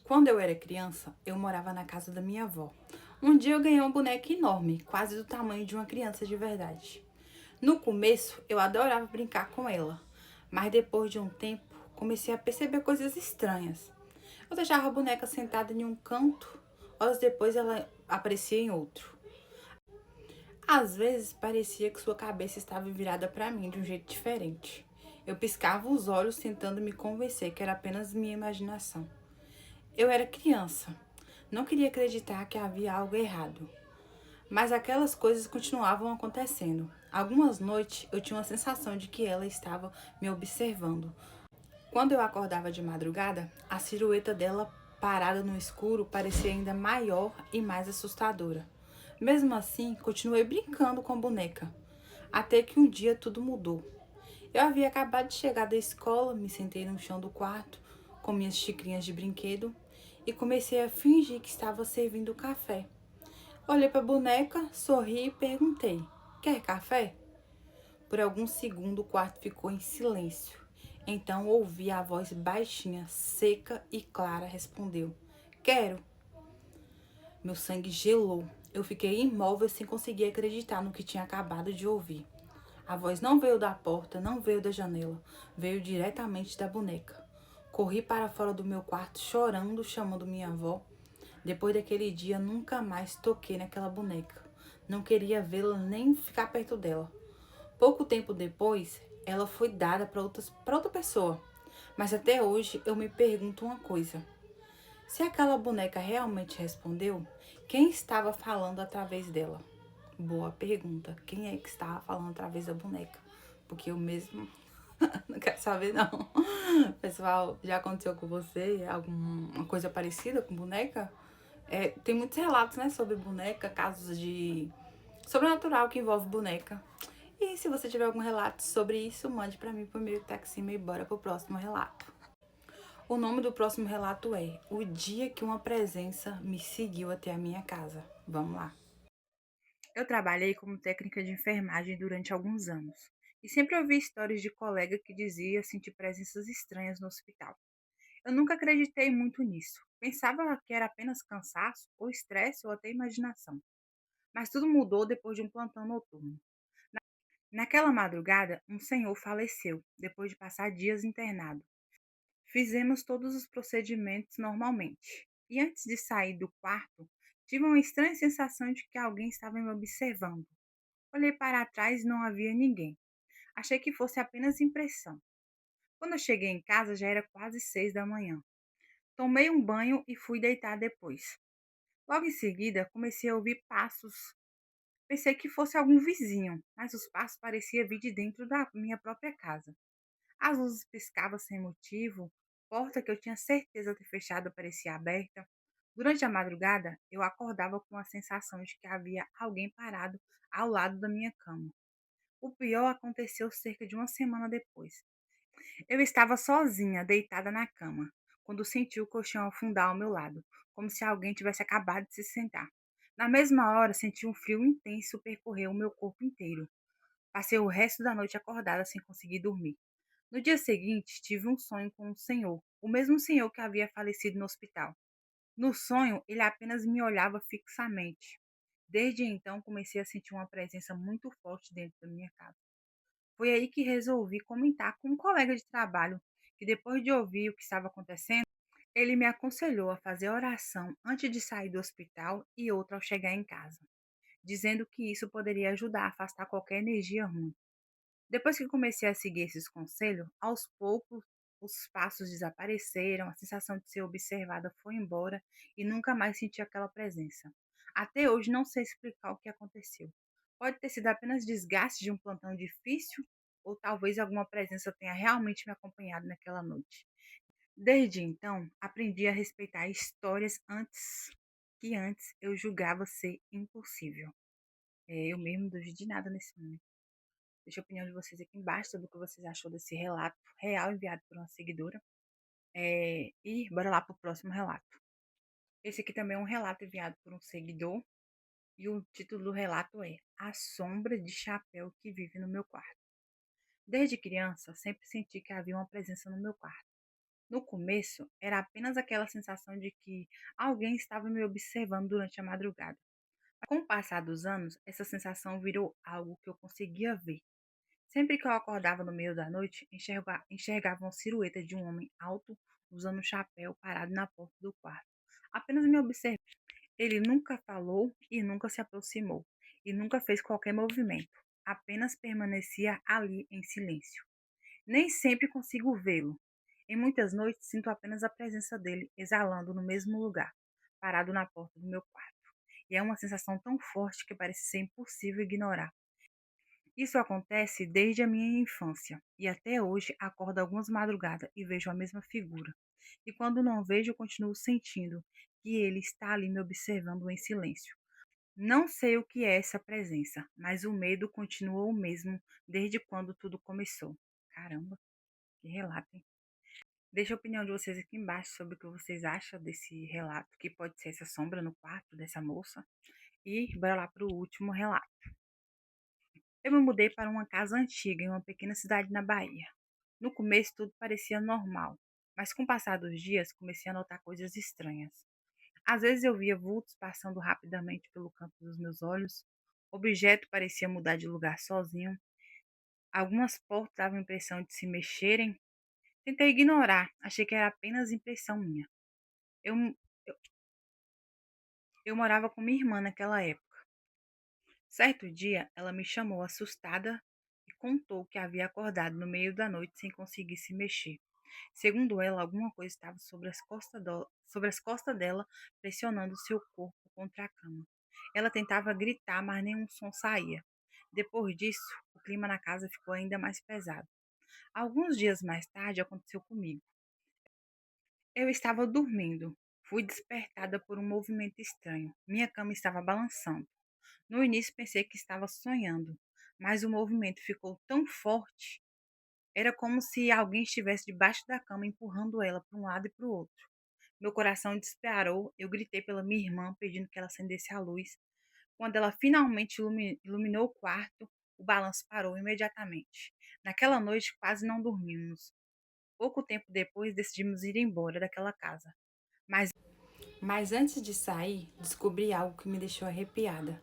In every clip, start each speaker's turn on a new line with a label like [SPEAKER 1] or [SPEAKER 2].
[SPEAKER 1] Quando eu era criança, eu morava na casa da minha avó. Um dia eu ganhei uma boneca enorme, quase do tamanho de uma criança de verdade. No começo, eu adorava brincar com ela, mas depois de um tempo, comecei a perceber coisas estranhas. Eu deixava a boneca sentada em um canto, horas depois ela aparecia em outro. Às vezes parecia que sua cabeça estava virada para mim de um jeito diferente. Eu piscava os olhos tentando me convencer que era apenas minha imaginação. Eu era criança. Não queria acreditar que havia algo errado. Mas aquelas coisas continuavam acontecendo. Algumas noites eu tinha uma sensação de que ela estava me observando. Quando eu acordava de madrugada, a silhueta dela parada no escuro parecia ainda maior e mais assustadora. Mesmo assim, continuei brincando com a boneca. Até que um dia tudo mudou. Eu havia acabado de chegar da escola, me sentei no chão do quarto com minhas xicrinhas de brinquedo e comecei a fingir que estava servindo café. Olhei para a boneca, sorri e perguntei: Quer café? Por alguns segundos o quarto ficou em silêncio. Então ouvi a voz baixinha, seca e clara respondeu: Quero. Meu sangue gelou. Eu fiquei imóvel sem conseguir acreditar no que tinha acabado de ouvir. A voz não veio da porta, não veio da janela, veio diretamente da boneca. Corri para fora do meu quarto chorando, chamando minha avó. Depois daquele dia, nunca mais toquei naquela boneca. Não queria vê-la nem ficar perto dela. Pouco tempo depois, ela foi dada para outra pessoa. Mas até hoje eu me pergunto uma coisa: se aquela boneca realmente respondeu, quem estava falando através dela? Boa pergunta. Quem é que estava falando através da boneca? Porque eu mesmo não quero saber, não. Pessoal, já aconteceu com você alguma coisa parecida com boneca? Tem muitos relatos, né, sobre boneca, casos de sobrenatural que envolve boneca. E se você tiver algum relato sobre isso, mande pra mim por meio de taxima e bora pro próximo relato. O nome do próximo relato é O Dia que uma Presença Me Seguiu Até a Minha Casa. Vamos lá. Eu trabalhei como técnica de enfermagem durante alguns anos e sempre ouvi histórias de colega que dizia sentir presenças estranhas no hospital. Eu nunca acreditei muito nisso. Pensava que era apenas cansaço, ou estresse, ou até imaginação. Mas tudo mudou depois de um plantão noturno. Naquela madrugada, um senhor faleceu, depois de passar dias internado. Fizemos todos os procedimentos normalmente. E antes de sair do quarto, tive uma estranha sensação de que alguém estava me observando. Olhei para trás e não havia ninguém. Achei que fosse apenas impressão. Quando eu cheguei em casa, já era quase 6 da manhã. Tomei um banho e fui deitar depois. Logo em seguida, comecei a ouvir passos. Pensei que fosse algum vizinho, mas os passos pareciam vir de dentro da minha própria casa. As luzes piscavam sem motivo, porta que eu tinha certeza de ter fechado parecia aberta. Durante a madrugada, eu acordava com a sensação de que havia alguém parado ao lado da minha cama. O pior aconteceu cerca de uma semana depois. Eu estava sozinha, deitada na cama, quando senti o colchão afundar ao meu lado, como se alguém tivesse acabado de se sentar. Na mesma hora, senti um frio intenso percorrer o meu corpo inteiro. Passei o resto da noite acordada sem conseguir dormir. No dia seguinte, tive um sonho com um senhor, o mesmo senhor que havia falecido no hospital. No sonho, ele apenas me olhava fixamente. Desde então, comecei a sentir uma presença muito forte dentro da minha casa. Foi aí que resolvi comentar com um colega de trabalho, que depois de ouvir o que estava acontecendo, ele me aconselhou a fazer oração antes de sair do hospital e outra ao chegar em casa, dizendo que isso poderia ajudar a afastar qualquer energia ruim. Depois que comecei a seguir esses conselhos, aos poucos os passos desapareceram, a sensação de ser observada foi embora e nunca mais senti aquela presença. Até hoje não sei explicar o que aconteceu. Pode ter sido apenas desgaste de um plantão difícil, ou talvez alguma presença tenha realmente me acompanhado naquela noite. Desde então, aprendi a respeitar histórias antes eu julgava ser impossível. Eu mesmo não duvido de nada nesse mundo. Deixe a opinião de vocês aqui embaixo sobre o que vocês achou desse relato real enviado por uma seguidora. E bora lá pro próximo relato. Esse aqui também é um relato enviado por um seguidor. E o título do relato é A Sombra de Chapéu que Vive no Meu Quarto. Desde criança, sempre senti que havia uma presença no meu quarto. No começo, era apenas aquela sensação de que alguém estava me observando durante a madrugada. Com o passar dos anos, essa sensação virou algo que eu conseguia ver. Sempre que eu acordava no meio da noite, enxergava uma silhueta de um homem alto, usando um chapéu, parado na porta do quarto. Apenas me observando. Ele nunca falou e nunca se aproximou, e nunca fez qualquer movimento. Apenas permanecia ali em silêncio. Nem sempre consigo vê-lo. Em muitas noites sinto apenas a presença dele exalando no mesmo lugar, parado na porta do meu quarto. E é uma sensação tão forte que parece ser impossível ignorar. Isso acontece desde a minha infância, e até hoje acordo algumas madrugadas e vejo a mesma figura. E quando não vejo, continuo sentindo que ele está ali me observando em silêncio. Não sei o que é essa presença, mas o medo continua o mesmo desde quando tudo começou. Caramba, que relato, hein? Deixa a opinião de vocês aqui embaixo sobre o que vocês acham desse relato, que pode ser essa sombra no quarto dessa moça. E bora lá para o último relato. Eu me mudei para uma casa antiga em uma pequena cidade na Bahia. No começo tudo parecia normal, mas com o passar dos dias comecei a notar coisas estranhas. Às vezes eu via vultos passando rapidamente pelo canto dos meus olhos, objeto parecia mudar de lugar sozinho, algumas portas davam a impressão de se mexerem. Tentei ignorar, achei que era apenas impressão minha. Eu, eu morava com minha irmã naquela época. Certo dia, ela me chamou assustada e contou que havia acordado no meio da noite sem conseguir se mexer. Segundo ela, alguma coisa estava sobre as costas dela, pressionando seu corpo contra a cama. Ela tentava gritar, mas nenhum som saía. Depois disso, o clima na casa ficou ainda mais pesado. Alguns dias mais tarde, aconteceu comigo. Eu estava dormindo. Fui despertada por um movimento estranho. Minha cama estava balançando. No início pensei que estava sonhando, mas o movimento ficou tão forte. Era como se alguém estivesse debaixo da cama empurrando ela para um lado e para o outro. Meu coração disparou, eu gritei pela minha irmã pedindo que ela acendesse a luz. Quando ela finalmente iluminou o quarto, o balanço parou imediatamente. Naquela noite quase não dormimos. Pouco tempo depois decidimos ir embora daquela casa. Mas, mas antes de sair, descobri algo que me deixou arrepiada.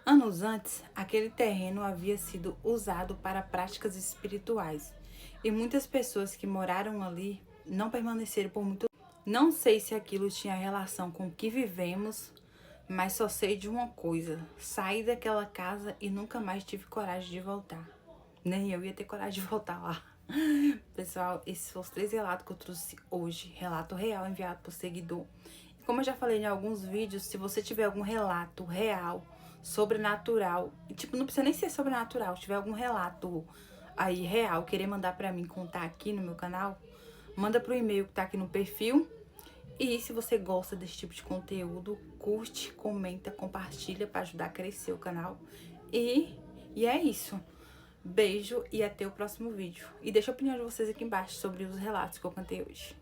[SPEAKER 1] Anos antes, aquele terreno havia sido usado para práticas espirituais e muitas pessoas que moraram ali não permaneceram por muito tempo. Não sei se aquilo tinha relação com o que vivemos, mas só sei de uma coisa: saí daquela casa e nunca mais tive coragem de voltar. Nem eu ia ter coragem de voltar lá. Pessoal, esses foram os 3 relatos que eu trouxe hoje. Relato real enviado por seguidor. E como eu já falei em alguns vídeos, se você tiver algum relato real, sobrenatural, tipo, não precisa nem ser sobrenatural, se tiver algum relato aí real, querer mandar pra mim contar aqui no meu canal, manda pro e-mail que tá aqui no perfil. E se você gosta desse tipo de conteúdo, curte, comenta, compartilha pra ajudar a crescer o canal. E é isso. Beijo e até o próximo vídeo. E deixa a opinião de vocês aqui embaixo sobre os relatos que eu contei hoje.